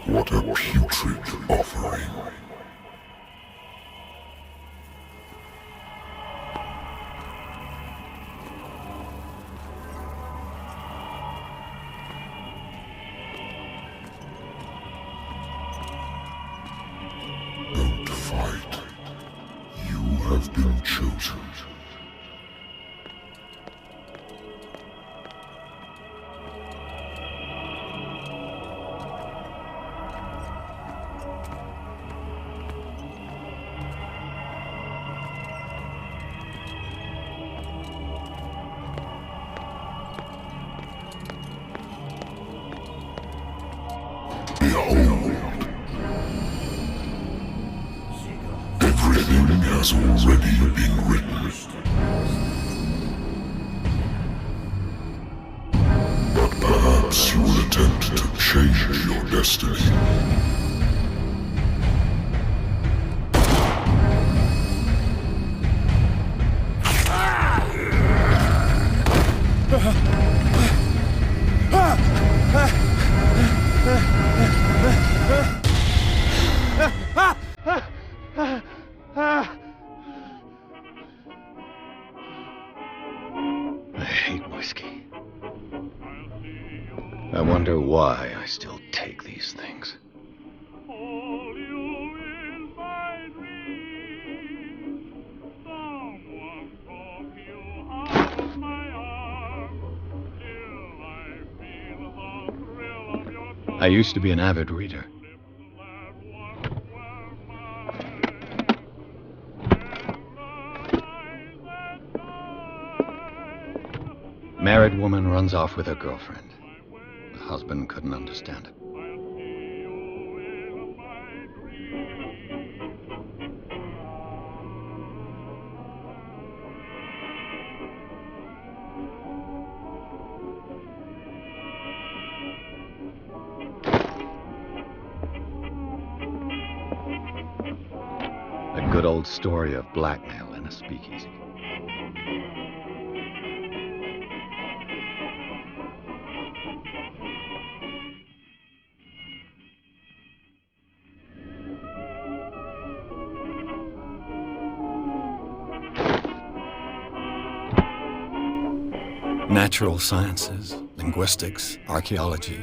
What a putrid offering. Don't fight. You have been chosen. Behold. Everything has already been written. But perhaps you will attempt to change your destiny. I hate whiskey. I wonder why I still take these things. I used to be an avid reader. Married woman runs off with her girlfriend. The husband couldn't understand it. A good old story of blackmail in a speakeasy. Natural sciences, linguistics, archaeology.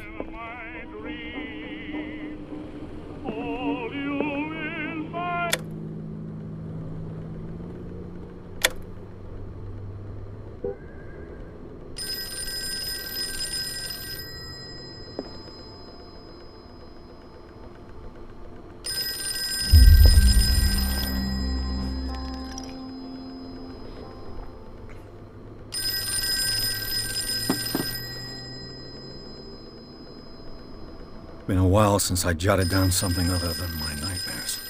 Been a while since I jotted down something other than my nightmares.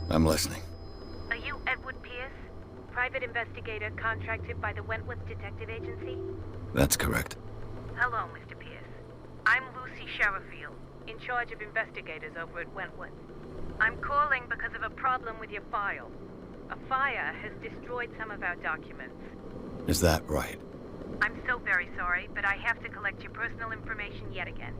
I'm listening. Are you Edward Pierce? Private investigator contracted by the Wentworth Detective Agency? That's correct. Hello, Mr. Pierce. I'm Lucy Sherifield, in charge of investigators over at Wentworth. I'm calling because of a problem with your file. A fire has destroyed some of our documents. Is that right? I'm so very sorry, but I have to collect your personal information yet again.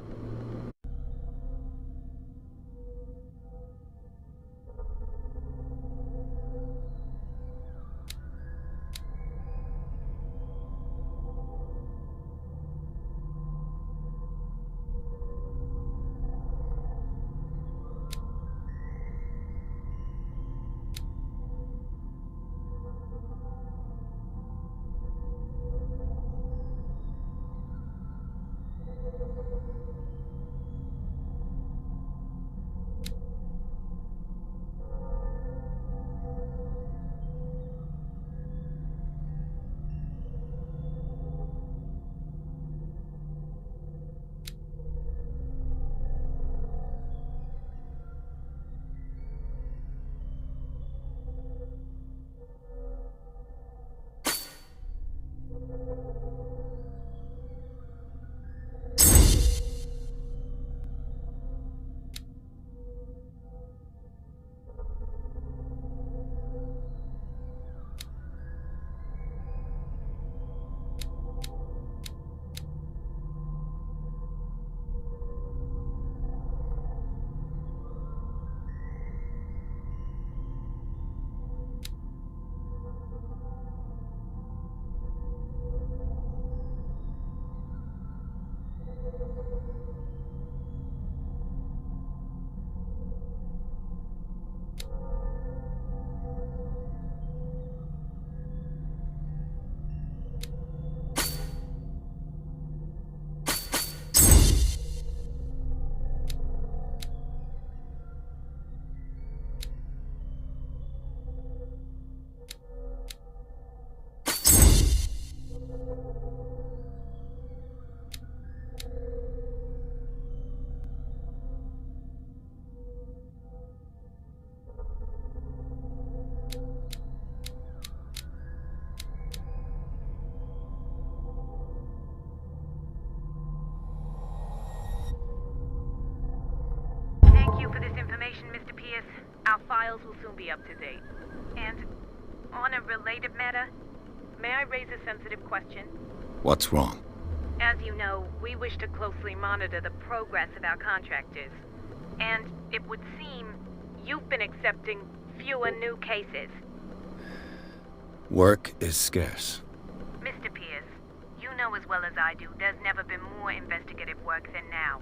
files will soon be up to date. And on a related matter, may I raise a sensitive question? What's wrong? As you know, we wish to closely monitor the progress of our contractors. And it would seem you've been accepting fewer new cases. Work is scarce. Mr. Pierce, you know as well as I do, there's never been more investigative work than now.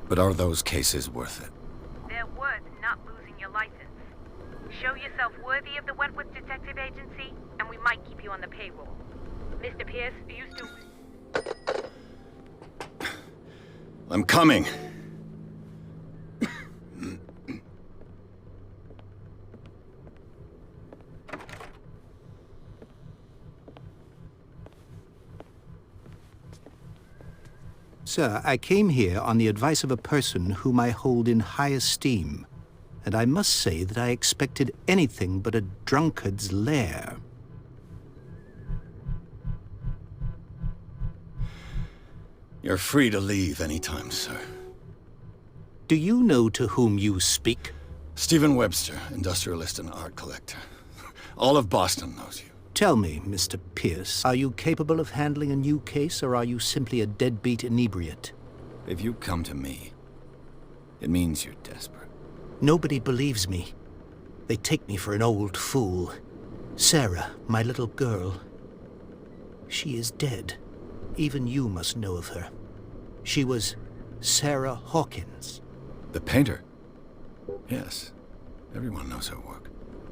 But are those cases worth it? They're worth not losing your license. Show yourself worthy of the Wentworth Detective Agency, and we might keep you on the payroll. Mr. Pierce, you still... I'm coming. Sir, I came here on the advice of a person whom I hold in high esteem, and I must say that I expected anything but a drunkard's lair. You're free to leave anytime, sir. Do you know to whom you speak? Stephen Webster, industrialist and art collector. All of Boston knows you. Tell me, Mr. Pierce, are you capable of handling a new case, or are you simply a deadbeat inebriate? If you come to me, it means you're desperate. Nobody believes me. They take me for an old fool. Sarah, my little girl, she is dead. Even you must know of her. She was Sarah Hawkins. The painter? Yes. Everyone knows her work.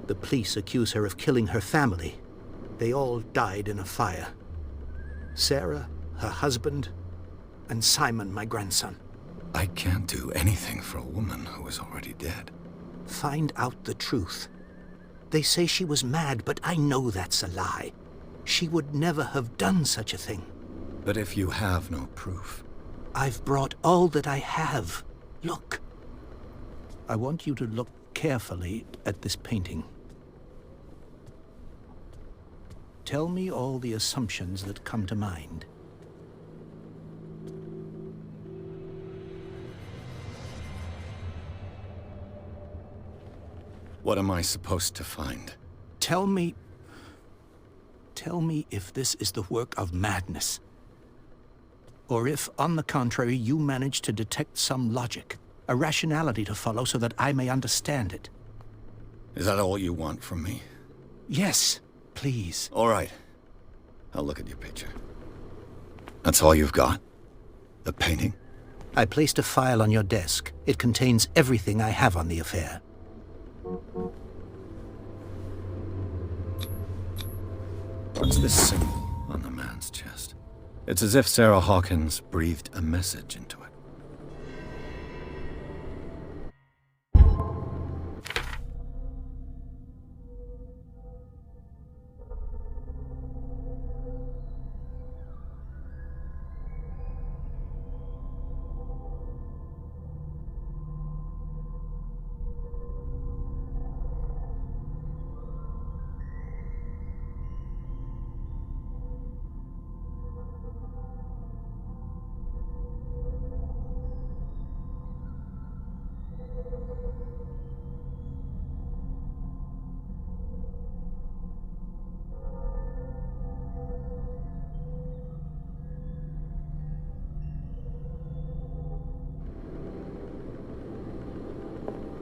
The police accuse her of killing her family. They all died in a fire. Sarah, her husband, and Simon, my grandson. I can't do anything for a woman who is already dead. Find out the truth. They say she was mad, but I know that's a lie. She would never have done such a thing. But if you have no proof... I've brought all that I have. Look. I want you to look carefully at this painting. Tell me all the assumptions that come to mind. What am I supposed to find? Tell me if this is the work of madness. Or if, on the contrary, you manage to detect some logic, a rationality to follow so that I may understand it. Is that all you want from me? Yes, please. All right. I'll look at your picture. That's all you've got? The painting? I placed a file on your desk. It contains everything I have on the affair. What's this symbol on the man's chest? It's as if Sarah Hawkins breathed a message into it.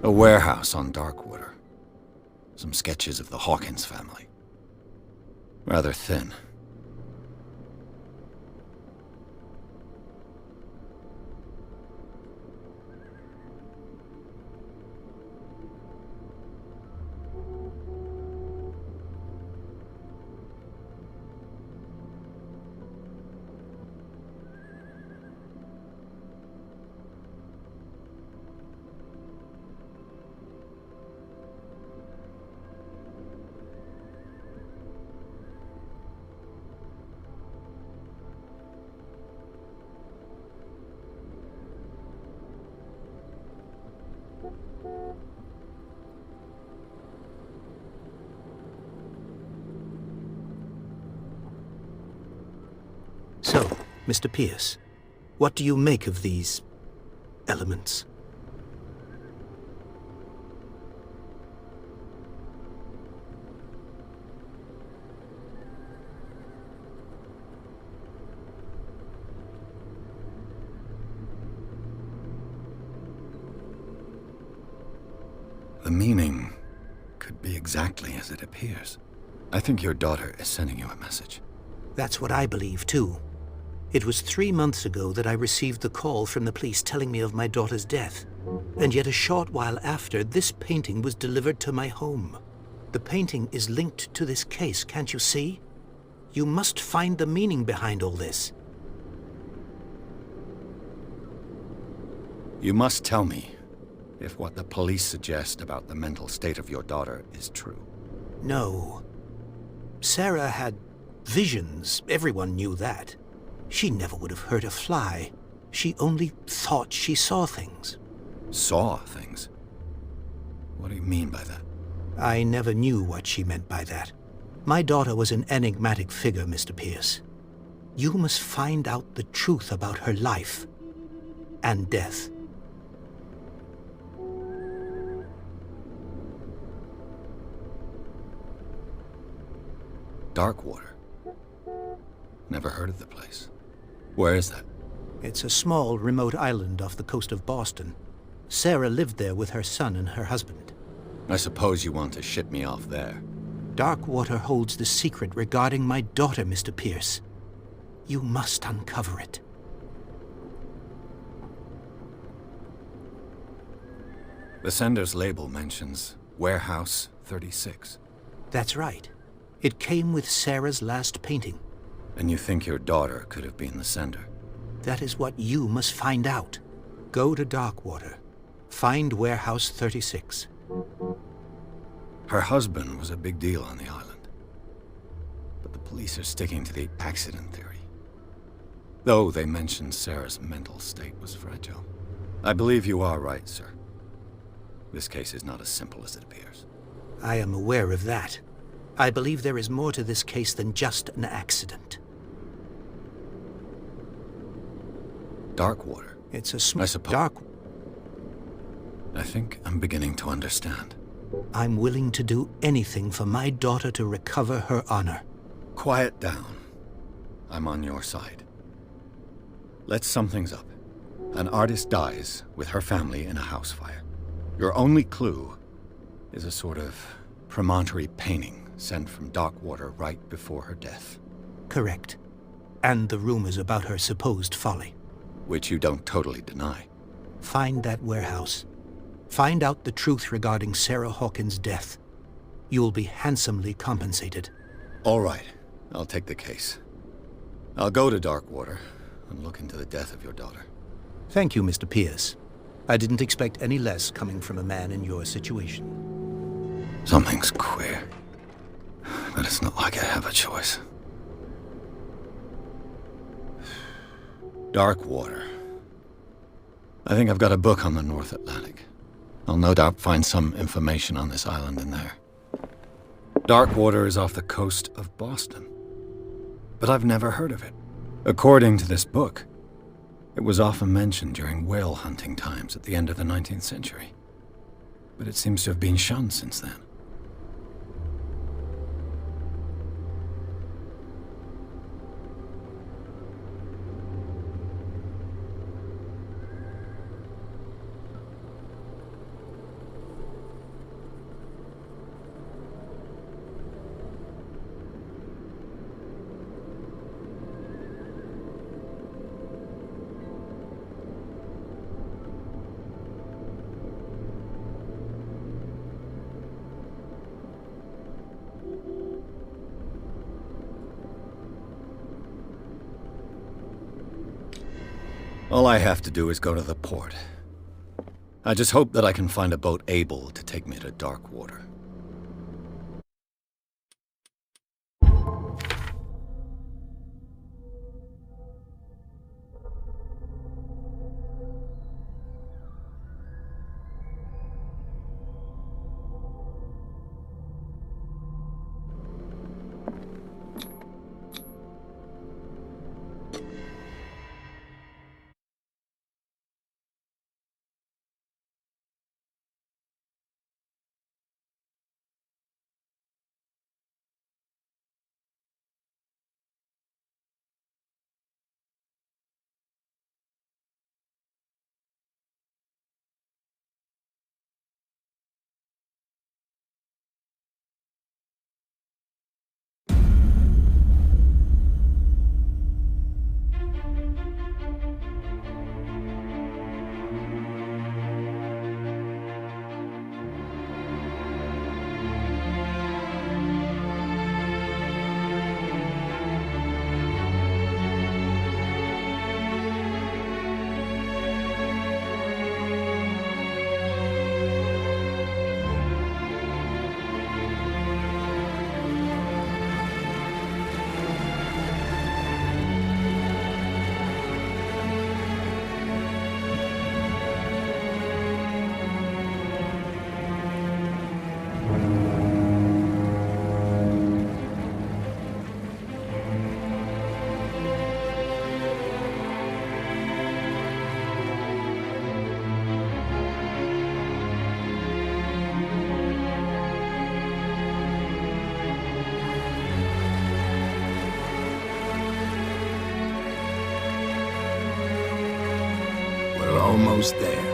A warehouse on Darkwater. Some sketches of the Hawkins family. Rather thin. So, Mr. Pierce, what do you make of these elements? The meaning could be exactly as it appears. I think your daughter is sending you a message. That's what I believe, too. It was 3 months ago that I received the call from the police telling me of my daughter's death. And yet a short while after, this painting was delivered to my home. The painting is linked to this case, can't you see? You must find the meaning behind all this. You must tell me if what the police suggest about the mental state of your daughter is true. No. Sarah had visions. Everyone knew that. She never would have hurt a fly. She only thought she saw things. Saw things? What do you mean by that? I never knew what she meant by that. My daughter was an enigmatic figure, Mr. Pierce. You must find out the truth about her life and death. Darkwater. Never heard of the place. Where is that? It's a small, remote island off the coast of Boston. Sarah lived there with her son and her husband. I suppose you want to ship me off there. Darkwater holds the secret regarding my daughter, Mr. Pierce. You must uncover it. The sender's label mentions Warehouse 36. That's right. It came with Sarah's last painting. And you think your daughter could have been the sender? That is what you must find out. Go to Darkwater. Find Warehouse 36. Her husband was a big deal on the island. But the police are sticking to the accident theory. Though they mentioned Sarah's mental state was fragile. I believe you are right, sir. This case is not as simple as it appears. I am aware of that. I believe there is more to this case than just an accident. Darkwater. It's a I suppose. dark... I think I'm beginning to understand. I'm willing to do anything for my daughter to recover her honor. Quiet down. I'm on your side. Let's sum things up. An artist dies with her family in a house fire. Your only clue is a sort of promontory painting sent from Darkwater right before her death. Correct. And the rumors about her supposed folly. Which you don't totally deny. Find that warehouse. Find out the truth regarding Sarah Hawkins' death. You'll be handsomely compensated. All right. I'll take the case. I'll go to Darkwater and look into the death of your daughter. Thank you, Mr. Pierce. I didn't expect any less coming from a man in your situation. Something's queer. But it's not like I have a choice. Darkwater. I think I've got a book on the North Atlantic. I'll no doubt find some information on this island in there. Darkwater is off the coast of Boston. But I've never heard of it. According to this book, it was often mentioned during whale hunting times at the end of the 19th century. But it seems to have been shunned since then. All I have to do is go to the port. I just hope that I can find a boat able to take me to Darkwater. almost there.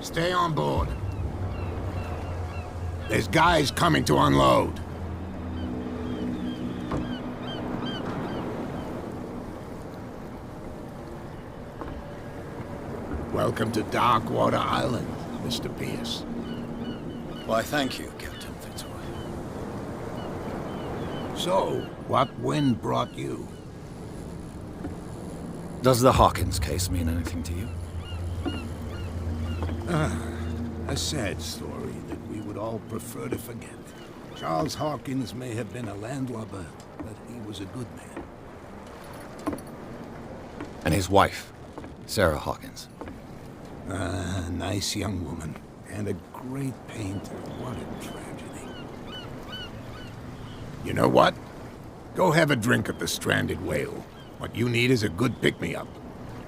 Stay on board. There's guys coming to unload. Welcome to Darkwater Island, Mr. Pierce. Why, thank you, Captain Fitzroy. So, what wind brought you? Does the Hawkins case mean anything to you? A sad story that we would all prefer to forget. Charles Hawkins may have been a landlubber, but he was a good man. And his wife, Sarah Hawkins. A nice young woman, and a great painter. What a tragedy. You know what? Go have a drink at the Stranded Whale. What you need is a good pick-me-up.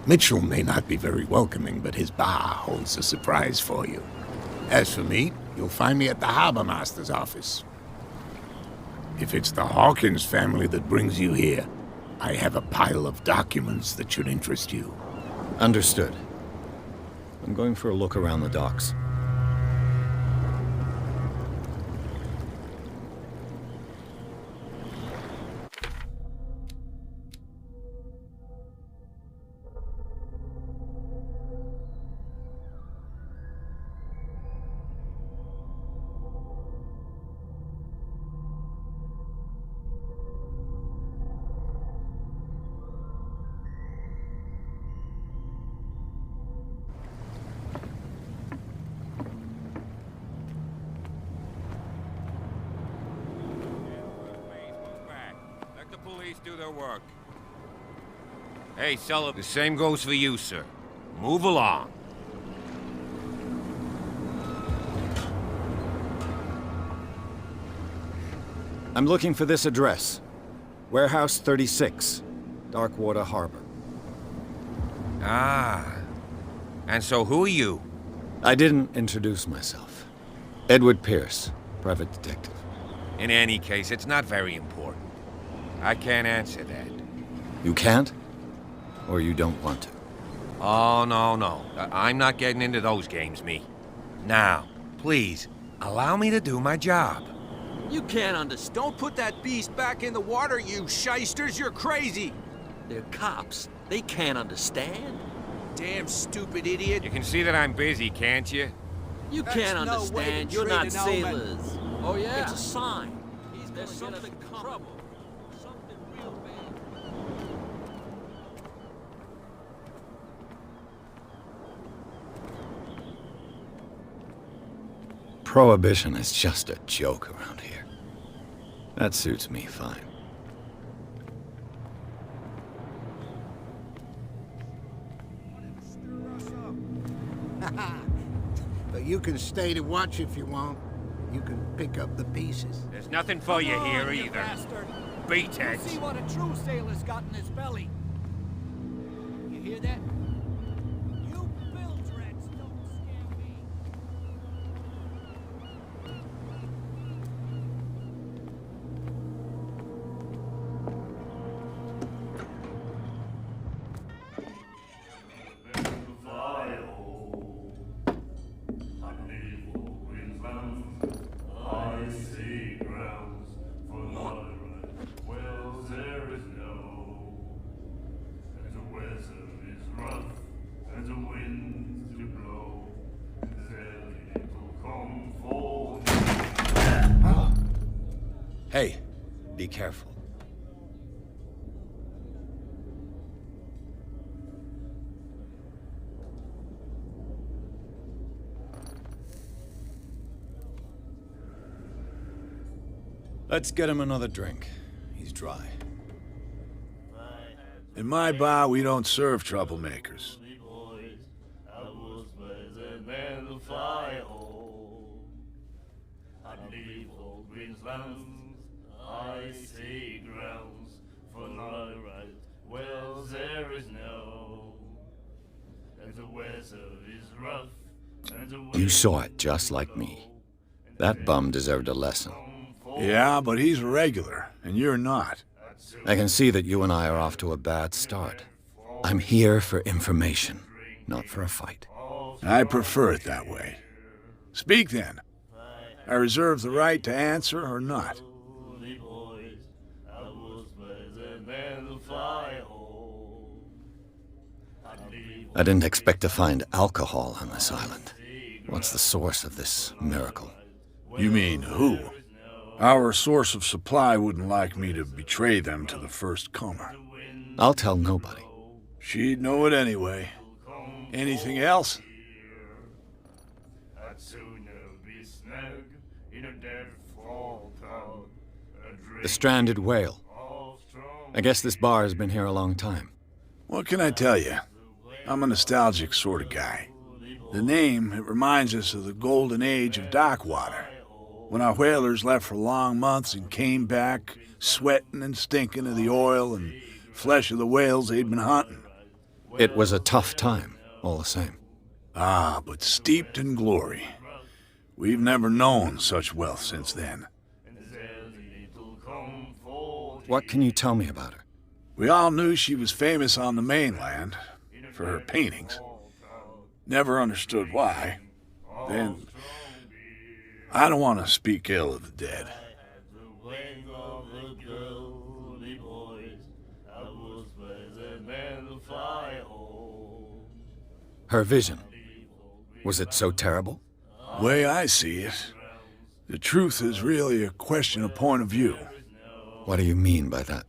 Mitchell may not be very welcoming, but his bar holds a surprise for you. As for me, you'll find me at the Harbor Master's office. If it's the Hawkins family that brings you here, I have a pile of documents that should interest you. Understood. I'm going for a look around the docks. Do their work. Hey, Sullivan, the same goes for you, sir. Move along. I'm looking for this address. Warehouse 36, Darkwater Harbor. Ah. And so who are you? I didn't introduce myself. Edward Pierce, private detective. In any case, it's not very important. I can't answer that. You can't? Or you don't want to? Oh, no. I'm not getting into those games, me. Now, please, allow me to do my job. You can't understand. Don't put that beast back in the water, you shysters. You're crazy. They're cops. They can't understand. Damn stupid idiot. You can see that I'm busy, can't you? You can't understand. You're not sailors. Oh, yeah? It's a sign. There's something coming. Something real bad. Prohibition is just a joke around here. That suits me fine. But you can stay to watch if you want. You can pick up the pieces. There's nothing for you here either. Bastard. Beat You it. see what a true sailor's got in his belly. You hear that? You bilge rats don't scare me. Well, there is no, and the weather is running. Hey, be careful. Let's get him another drink. He's dry. In my bar, we don't serve troublemakers. You saw it just like me. That bum deserved a lesson. Yeah, but he's a regular, and you're not. I can see that you and I are off to a bad start. I'm here for information, not for a fight. I prefer it that way. Speak then. I reserve the right to answer or not. I didn't expect to find alcohol on this island. What's the source of this miracle? You mean who? Our source of supply wouldn't like me to betray them to the first comer. I'll tell nobody. She'd know it anyway. Anything else? The stranded whale. I guess this bar has been here a long time. What can I tell you? I'm a nostalgic sort of guy. The name, it reminds us of the golden age of dock water, when our whalers left for long months and came back sweating and stinking of the oil and flesh of the whales they'd been hunting. It was a tough time, all the same. Ah, but steeped in glory. We've never known such wealth since then. What can you tell me about her? We all knew she was famous on the mainland for her paintings. Never understood why. Then, I don't want to speak ill of the dead. Her vision. Was it so terrible? Way I see it, the truth is really a question of point of view. What do you mean by that?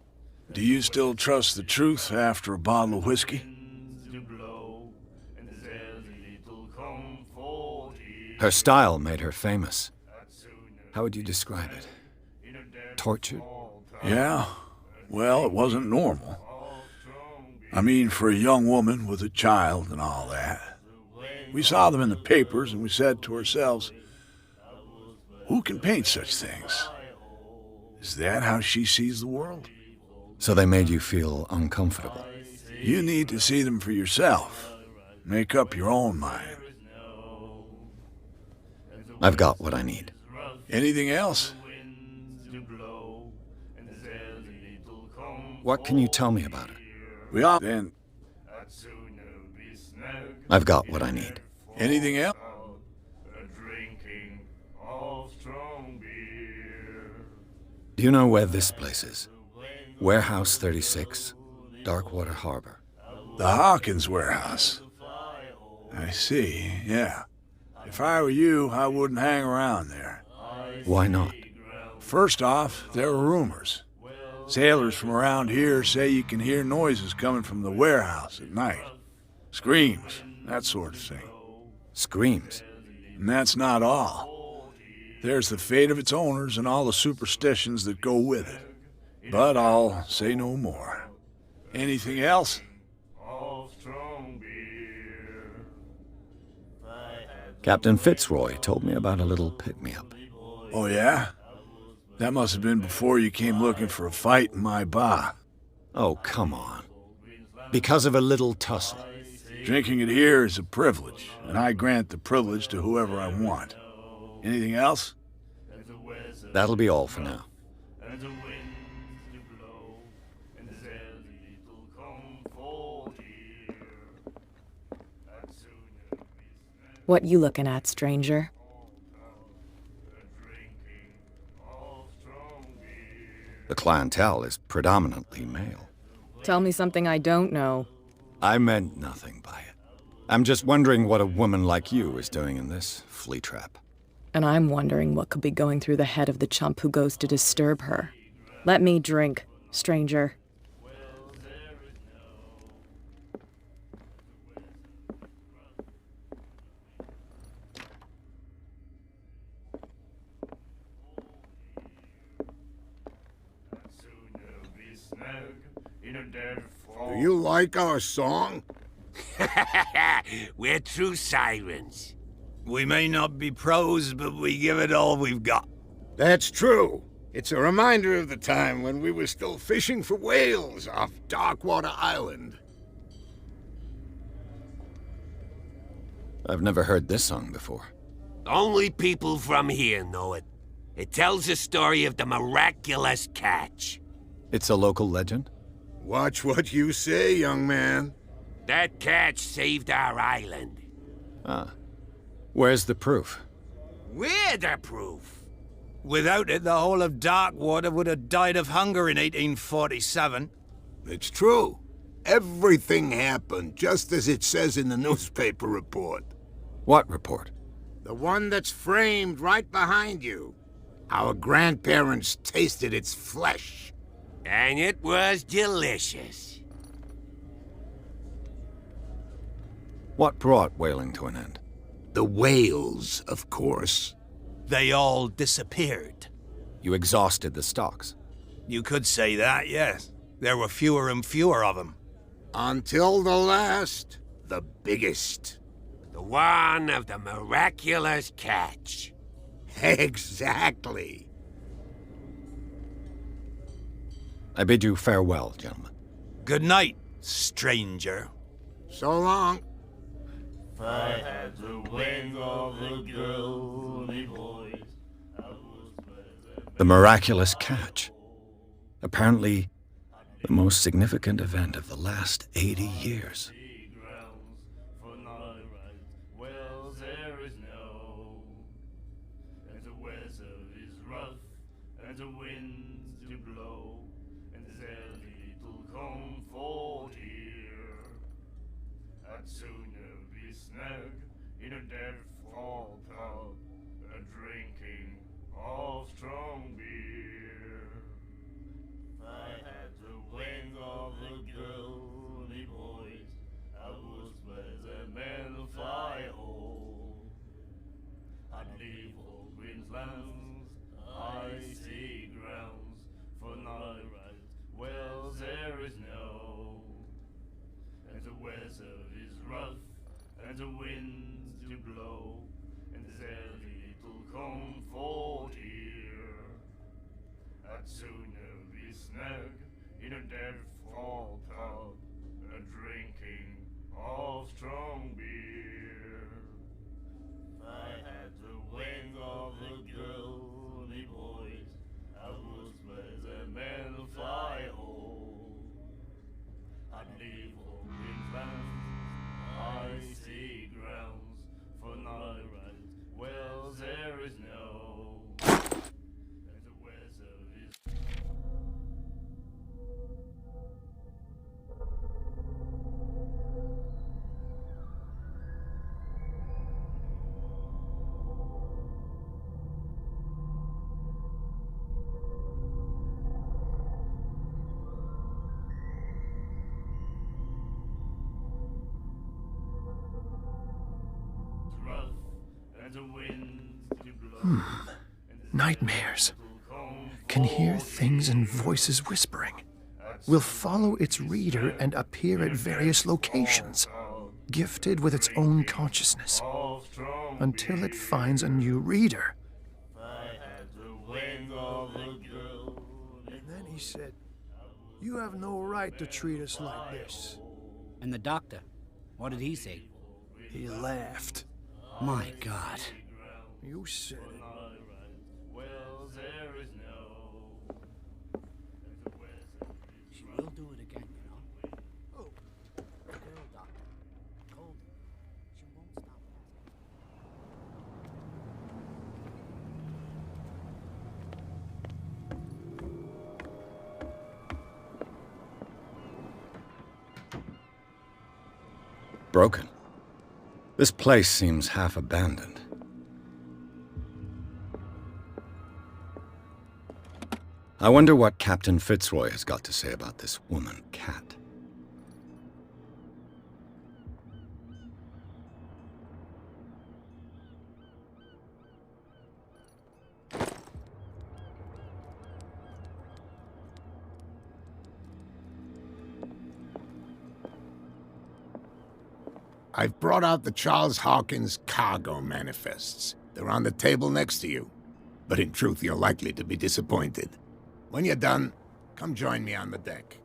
Do you still trust the truth after a bottle of whiskey? Her style made her famous. How would you describe it? Tortured? Yeah, well, it wasn't normal. I mean, for a young woman with a child and all that. We saw them in the papers and we said to ourselves, who can paint such things? Is that how she sees the world? So they made you feel uncomfortable. You need to see them for yourself. Make up your own mind. I've got what I need. Anything else? What can you tell me about her? We all then. I've got what I need. Anything else? Do you know where this place is? Warehouse 36, Darkwater Harbor. The Hawkins warehouse. I see, yeah. If I were you, I wouldn't hang around there. Why not? First off, there are rumors. Sailors from around here say you can hear noises coming from the warehouse at night. Screams, that sort of thing. Screams? And that's not all. There's the fate of its owners and all the superstitions that go with it. But I'll say no more. Anything else? Captain Fitzroy told me about a little pick-me-up. Oh, yeah? That must have been before you came looking for a fight in my bar. Oh, come on. Because of a little tussle. Drinking it here is a privilege, and I grant the privilege to whoever I want. Anything else? That'll be all for now. What you looking at, stranger? The clientele is predominantly male. Tell me something I don't know. I meant nothing by it. I'm just wondering what a woman like you is doing in this flea trap. And I'm wondering what could be going through the head of the chump who goes to disturb her. Let me drink, stranger. Do you like our song? We're true sirens. We may not be pros, but we give it all we've got. That's true. It's a reminder of the time when we were still fishing for whales off Darkwater Island. I've never heard this song before. Only people from here know it. It tells the story of the miraculous catch. It's a local legend? Watch what you say, young man. That catch saved our island. Ah. Where's the proof? We're the proof. Without it, the whole of Darkwater would have died of hunger in 1847. It's true. Everything happened just as it says in the newspaper report. What report? The one that's framed right behind you. Our grandparents tasted its flesh. And it was delicious. What brought whaling to an end? The whales, of course. They all disappeared. You exhausted the stocks. You could say that, yes. There were fewer and fewer of them. Until the last, the biggest. The one of the miraculous catch. Exactly. I bid you farewell, gentlemen. Good night, stranger. So long. If I had the wing of a girly voice, I would The miraculous catch. Apparently, the most significant event of the last 80 years. well, there is no, and the weather is rough, and the winds do blow, and there's little comfort here. I'd sooner be snug in a dead fall pub, a drinking of strong beer. If I had the wing of a girly voice, I would where the men fly home. I'd leave all Queensland's icy grounds for night rides. Well, there is no, and the weather is rough, and the winds do blow, and there's little comfort here. I'd sooner be snug in a dead fall pub, a drinking of strong beer. If I had the wing of a girly voice, I would where the men fly home. I'd leave all Queensland's icy grounds for night rides. Well, there is no, and the weather is. Rough, and the winds do blow. Nightmares. Can hear things and voices whispering. Will follow its reader and appear at various locations, gifted with its own consciousness, until it finds a new reader. And then he said, "You have no right to treat us like this." And the doctor, what did he say? He laughed. My God. You said it. Well, there is no, and the weather is She will do it again, you know. Oh, the girl doctor. Told her. She won't stop. Broken. This place seems half abandoned. I wonder what Captain Fitzroy has got to say about this woman, Cat. I've brought out the Charles Hawkins cargo manifests. They're on the table next to you. But in truth, you're likely to be disappointed. When you're done, come join me on the deck.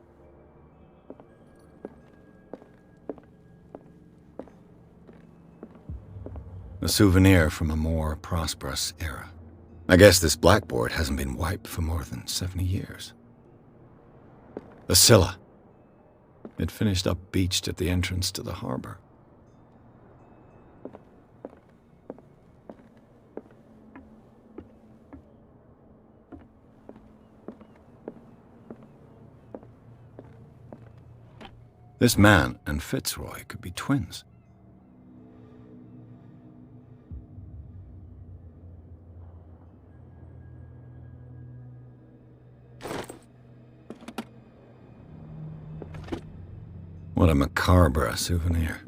A souvenir from a more prosperous era. I guess this blackboard hasn't been wiped for more than 70 years. The Scylla. It finished up beached at the entrance to the harbor. This man and Fitzroy could be twins. What a macabre souvenir.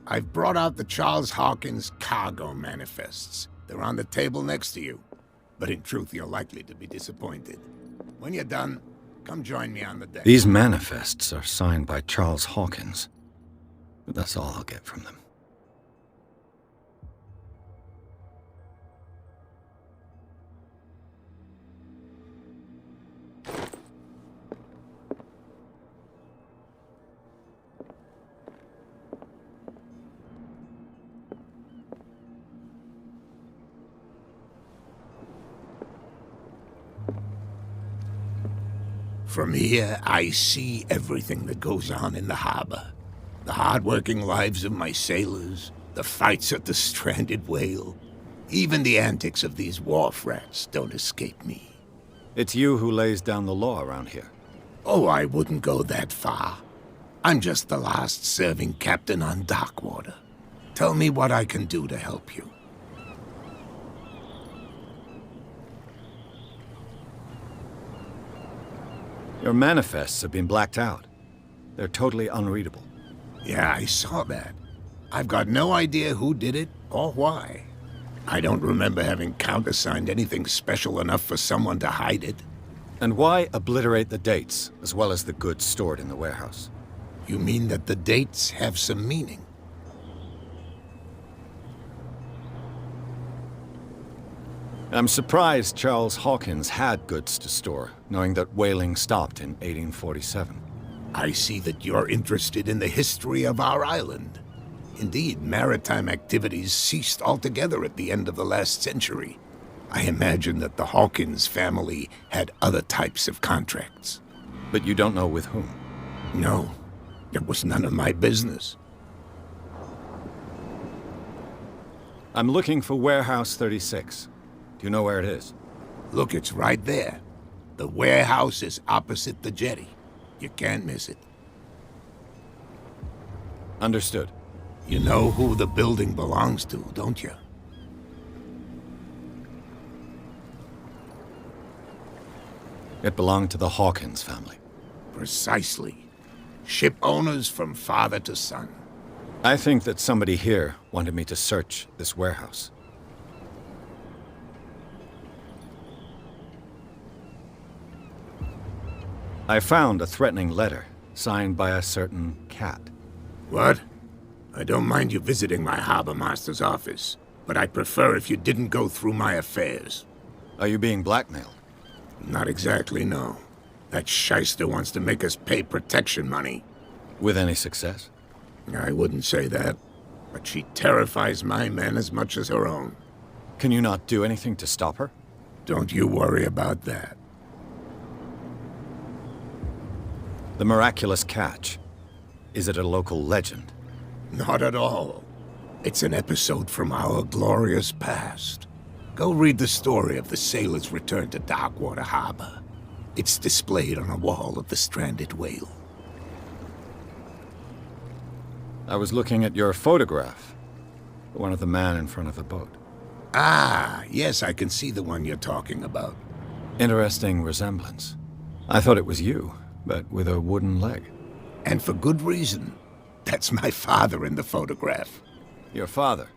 I've brought out the Charles Hawkins cargo manifests. They're on the table next to you. But in truth, you're likely to be disappointed. When you're done, come join me on the deck. These manifests are signed by Charles Hawkins, but that's all I'll get from them. From here, I see everything that goes on in the harbor. The hard-working lives of my sailors, the fights at the stranded whale. Even the antics of these wharf rats don't escape me. It's you who lays down the law around here. Oh, I wouldn't go that far. I'm just the last serving captain on Darkwater. Tell me what I can do to help you. Your manifests have been blacked out. They're totally unreadable. Yeah, I saw that. I've got no idea who did it or why. I don't remember having countersigned anything special enough for someone to hide it. And why obliterate the dates, as well as the goods stored in the warehouse? You mean that the dates have some meaning? I'm surprised Charles Hawkins had goods to store, knowing that whaling stopped in 1847. I see that you're interested in the history of our island. Indeed, maritime activities ceased altogether at the end of the last century. I imagine that the Hawkins family had other types of contracts. But you don't know with whom? No, it was none of my business. I'm looking for Warehouse 36. Do you know where it is? Look, it's right there. The warehouse is opposite the jetty. You can't miss it. Understood. You know who the building belongs to, don't you? It belonged to the Hawkins family. Precisely. Ship owners from father to son. I think that somebody here wanted me to search this warehouse. I found a threatening letter, signed by a certain cat. What? I don't mind you visiting my harbor master's office, but I'd prefer if you didn't go through my affairs. Are you being blackmailed? Not exactly, no. That shyster wants to make us pay protection money. With any success? I wouldn't say that, but she terrifies my men as much as her own. Can you not do anything to stop her? Don't you worry about that. The miraculous catch. Is it a local legend? Not at all. It's an episode from our glorious past. Go read the story of the sailor's return to Darkwater Harbor. It's displayed on a wall of the stranded whale. I was looking at your photograph. One of the man in front of the boat. Ah, yes, I can see the one you're talking about. Interesting resemblance. I thought it was you, but with a wooden leg. And for good reason. That's my father in the photograph. Your father?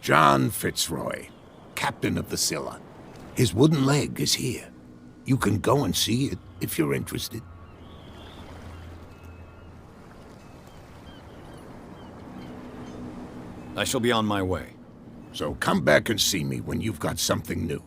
John Fitzroy, captain of the Scylla. His wooden leg is here. You can go and see it if you're interested. I shall be on my way. So come back and see me when you've got something new.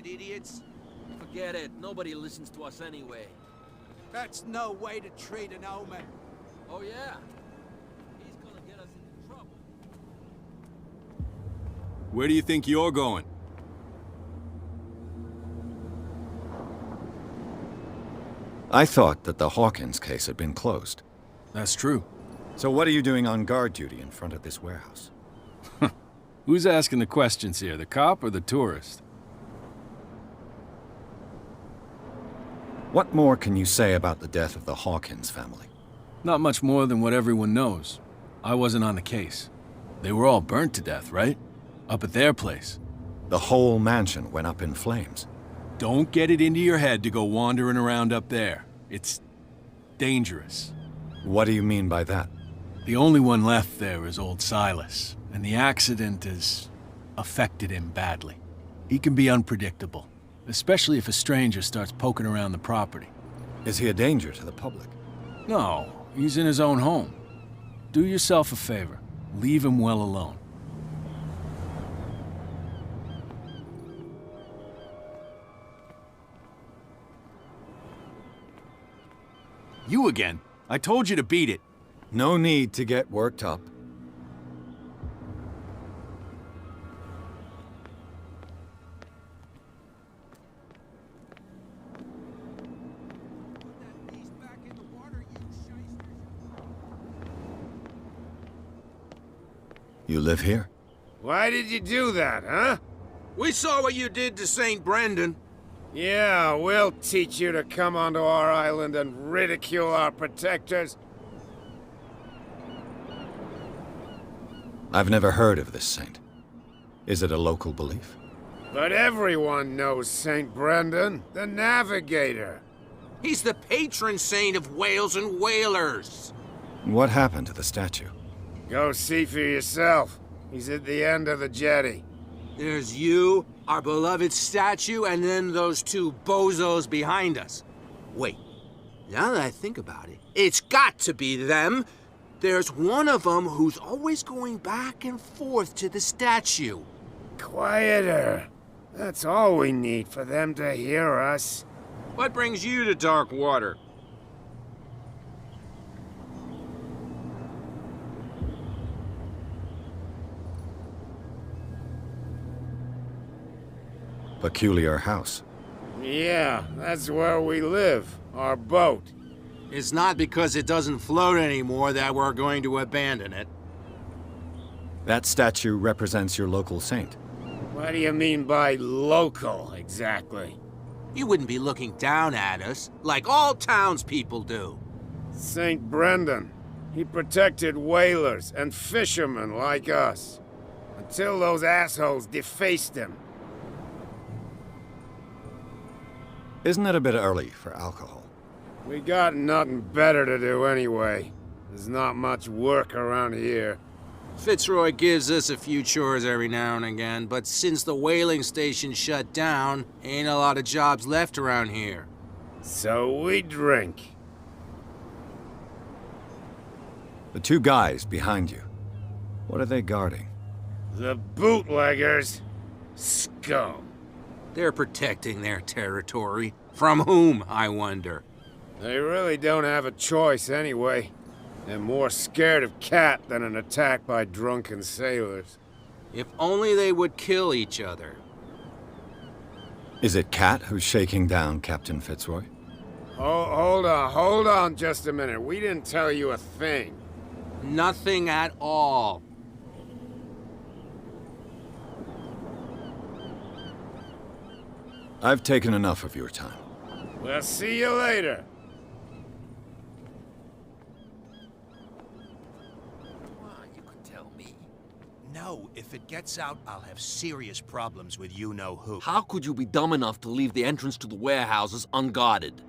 Idiots. Forget it. Nobody listens to us anyway. That's no way to treat an omen. Oh, yeah? He's gonna get us into trouble. Where do you think you're going? I thought that the Hawkins case had been closed. That's true. So what are you doing on guard duty in front of this warehouse? Who's asking the questions here, the cop or the tourist? What more can you say about the death of the Hawkins family? Not much more than what everyone knows. I wasn't on the case. They were all burnt to death, right? Up at their place. The whole mansion went up in flames. Don't get it into your head to go wandering around up there. It's dangerous. What do you mean by that? The only one left there is old Silas, and the accident has affected him badly. He can be unpredictable. Especially if a stranger starts poking around the property. Is he a danger to the public? No, he's in his own home. Do yourself a favor. Leave him well alone. You again. I told you to beat it. No need to get worked up. You live here? Why did you do that, huh? We saw what you did to St. Brendan. Yeah, we'll teach you to come onto our island and ridicule our protectors. I've never heard of this saint. Is it a local belief? But everyone knows St. Brendan, the navigator. He's the patron saint of whales and whalers. What happened to the statue? Go see for yourself. He's at the end of the jetty. There's you, our beloved statue, and then those two bozos behind us. Wait, now that I think about it, it's got to be them. There's one of them who's always going back and forth to the statue. Quieter. That's all we need for them to hear us. What brings you to Darkwater? Peculiar house. Yeah, that's where we live. Our boat. It's not because it doesn't float anymore that we're going to abandon it. That statue represents your local saint. What do you mean by local, exactly? You wouldn't be looking down at us, like all townspeople do. St. Brendan. He protected whalers and fishermen like us. Until those assholes defaced him. Isn't it a bit early for alcohol? We got nothing better to do anyway. There's not much work around here. Fitzroy gives us a few chores every now and again, but since the whaling station shut down, ain't a lot of jobs left around here. So we drink. The two guys behind you, what are they guarding? The bootleggers. Scum. They're protecting their territory. From whom, I wonder? They really don't have a choice anyway. They're more scared of Cat than an attack by drunken sailors. If only they would kill each other. Is it Cat who's shaking down Captain Fitzroy? Hold on just a minute. We didn't tell you a thing. Nothing at all. I've taken enough of your time. We'll see you later. You could tell me. No, if it gets out, I'll have serious problems with you-know-who. How could you be dumb enough to leave the entrance to the warehouses unguarded?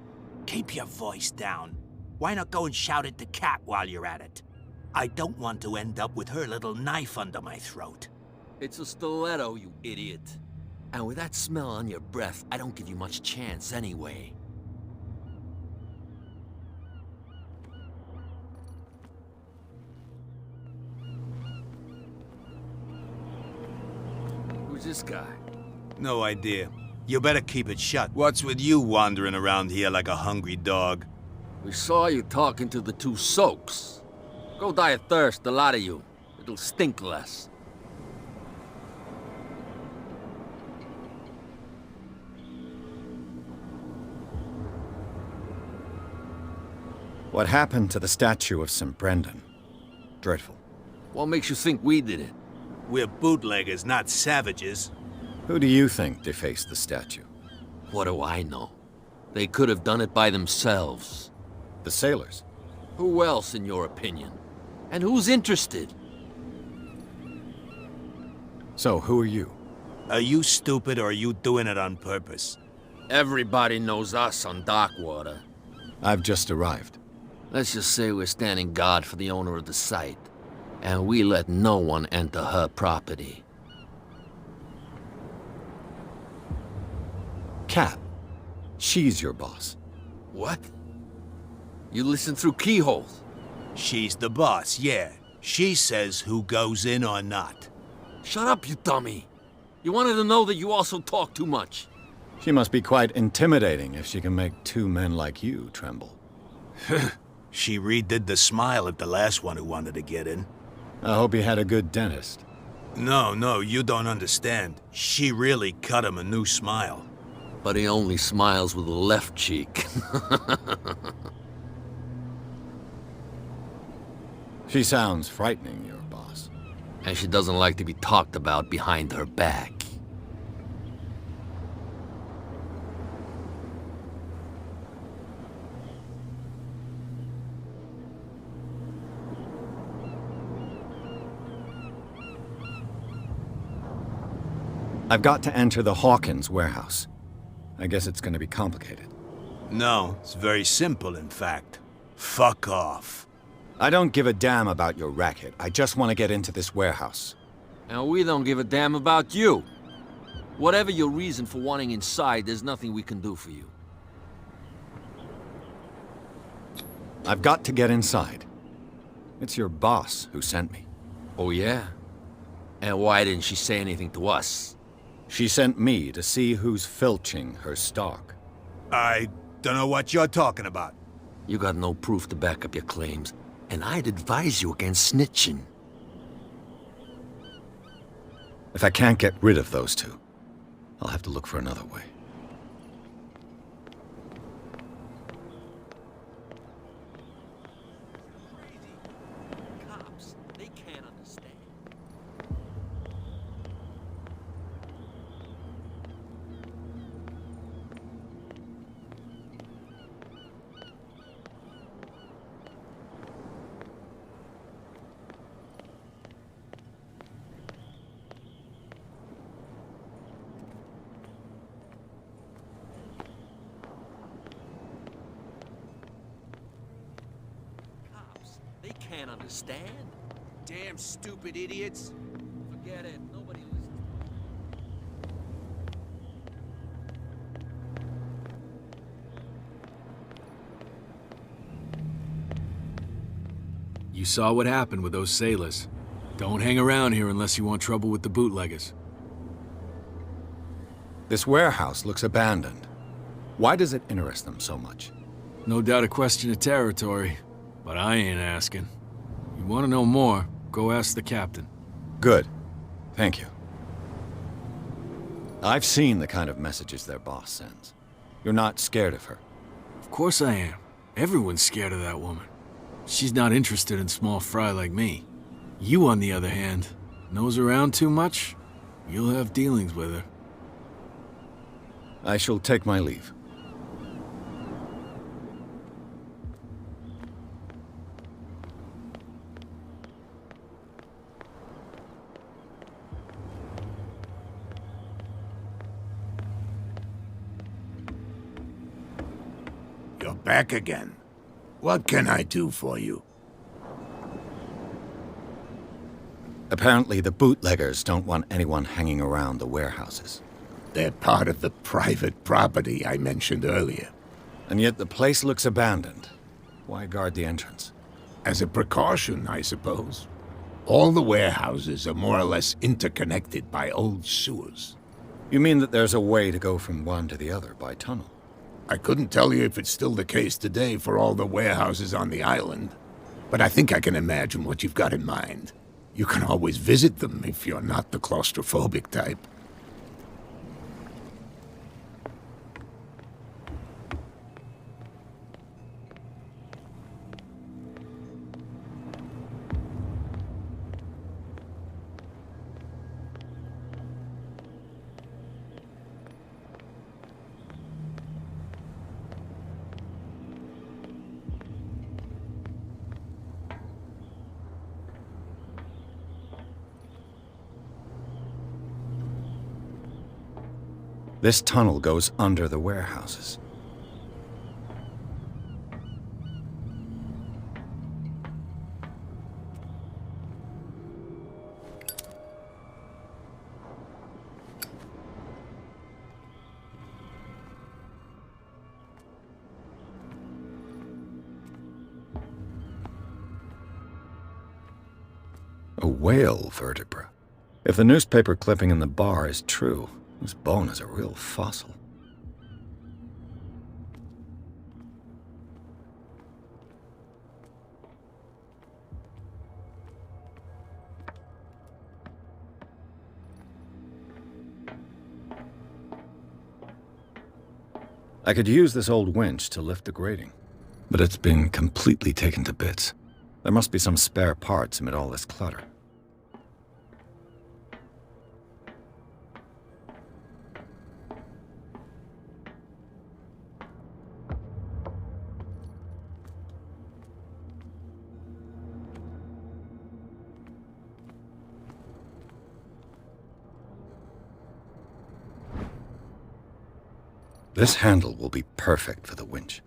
Keep your voice down. Why not go and shout at the cat while you're at it? I don't want to end up with her little knife under my throat. It's a stiletto, you idiot. And with that smell on your breath, I don't give you much chance anyway. Who's this guy? No idea. You better keep it shut. What's with you wandering around here like a hungry dog? We saw you talking to the two soaks. Go die of thirst, the lot of you. It'll stink less. What happened to the statue of St. Brendan? Dreadful. What makes you think we did it? We're bootleggers, not savages. Who do you think defaced the statue? What do I know? They could have done it by themselves. The sailors? Who else, in your opinion? And who's interested? So, who are you? Are you stupid or are you doing it on purpose? Everybody knows us on Darkwater. I've just arrived. Let's just say we're standing guard for the owner of the site. And we let no one enter her property. Cat. She's your boss. What? You listen through keyholes? She's the boss, yeah. She says who goes in or not. Shut up, you dummy. You wanted to know that you also talk too much. She must be quite intimidating if she can make two men like you tremble. She redid the smile at the last one who wanted to get in. I hope he had a good dentist. No, you don't understand. She really cut him a new smile. But he only smiles with the left cheek. She sounds frightening, your boss. And she doesn't like to be talked about behind her back. I've got to enter the Hawkins warehouse. I guess it's going to be complicated. No, it's very simple, in fact. Fuck off. I don't give a damn about your racket. I just want to get into this warehouse. And we don't give a damn about you. Whatever your reason for wanting inside, there's nothing we can do for you. I've got to get inside. It's your boss who sent me. Oh, yeah? And why didn't she say anything to us? She sent me to see who's filching her stock. I don't know what you're talking about. You got no proof to back up your claims, and I'd advise you against snitching. If I can't get rid of those two, I'll have to look for another way. can't understand. Damn stupid idiots. Forget it. Nobody listens. You saw what happened with those sailors. Don't hang around here unless you want trouble with the bootleggers. This warehouse looks abandoned. Why does it interest them so much? No doubt a question of territory, but I ain't asking. You want to know more, go ask the captain. Good. Thank you. I've seen the kind of messages their boss sends. You're not scared of her. Of course I am. Everyone's scared of that woman. She's not interested in small fry like me. You, on the other hand, nose around too much, you'll have dealings with her. I shall take my leave. You're back again. What can I do for you? Apparently the bootleggers don't want anyone hanging around the warehouses. They're part of the private property I mentioned earlier. And yet the place looks abandoned. Why guard the entrance? As a precaution, I suppose. All the warehouses are more or less interconnected by old sewers. You mean that there's a way to go from one to the other by tunnel? I couldn't tell you if it's still the case today for all the warehouses on the island, but I think I can imagine what you've got in mind. You can always visit them if you're not the claustrophobic type. This tunnel goes under the warehouses. A whale vertebra. If the newspaper clipping in the bar is true, this bone is a real fossil. I could use this old winch to lift the grating, but it's been completely taken to bits. There must be some spare parts amid all this clutter. This handle will be perfect for the winch.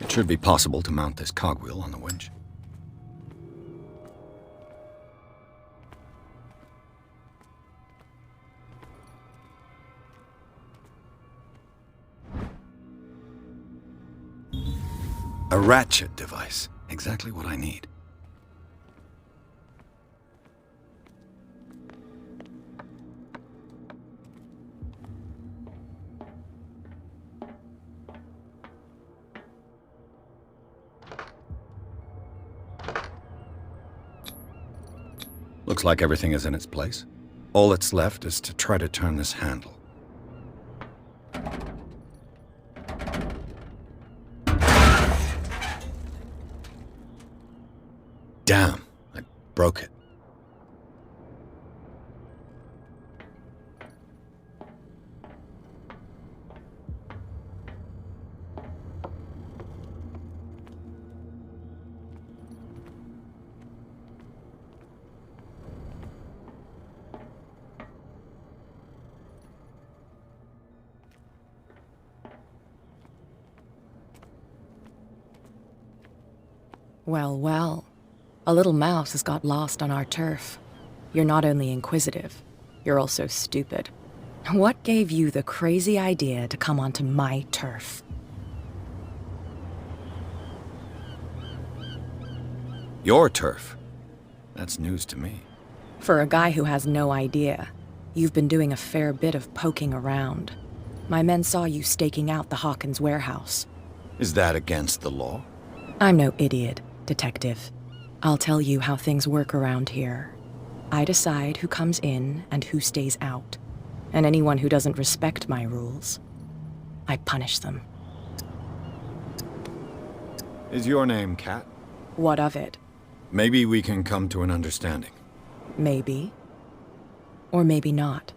It should be possible to mount this cogwheel on the winch. A ratchet device. Exactly what I need. Looks like everything is in its place. All that's left is to try to turn this handle. Damn, I broke it. Well, well. A little mouse has got lost on our turf. You're not only inquisitive, you're also stupid. What gave you the crazy idea to come onto my turf? Your turf? That's news to me. For a guy who has no idea, you've been doing a fair bit of poking around. My men saw you staking out the Hawkins warehouse. Is that against the law? I'm no idiot, Detective. I'll tell you how things work around here. I decide who comes in and who stays out. And anyone who doesn't respect my rules, I punish them. Is your name Kat? What of it? Maybe we can come to an understanding. Maybe. Or maybe not.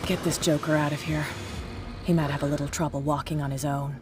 Get this joker out of here. He might have a little trouble walking on his own.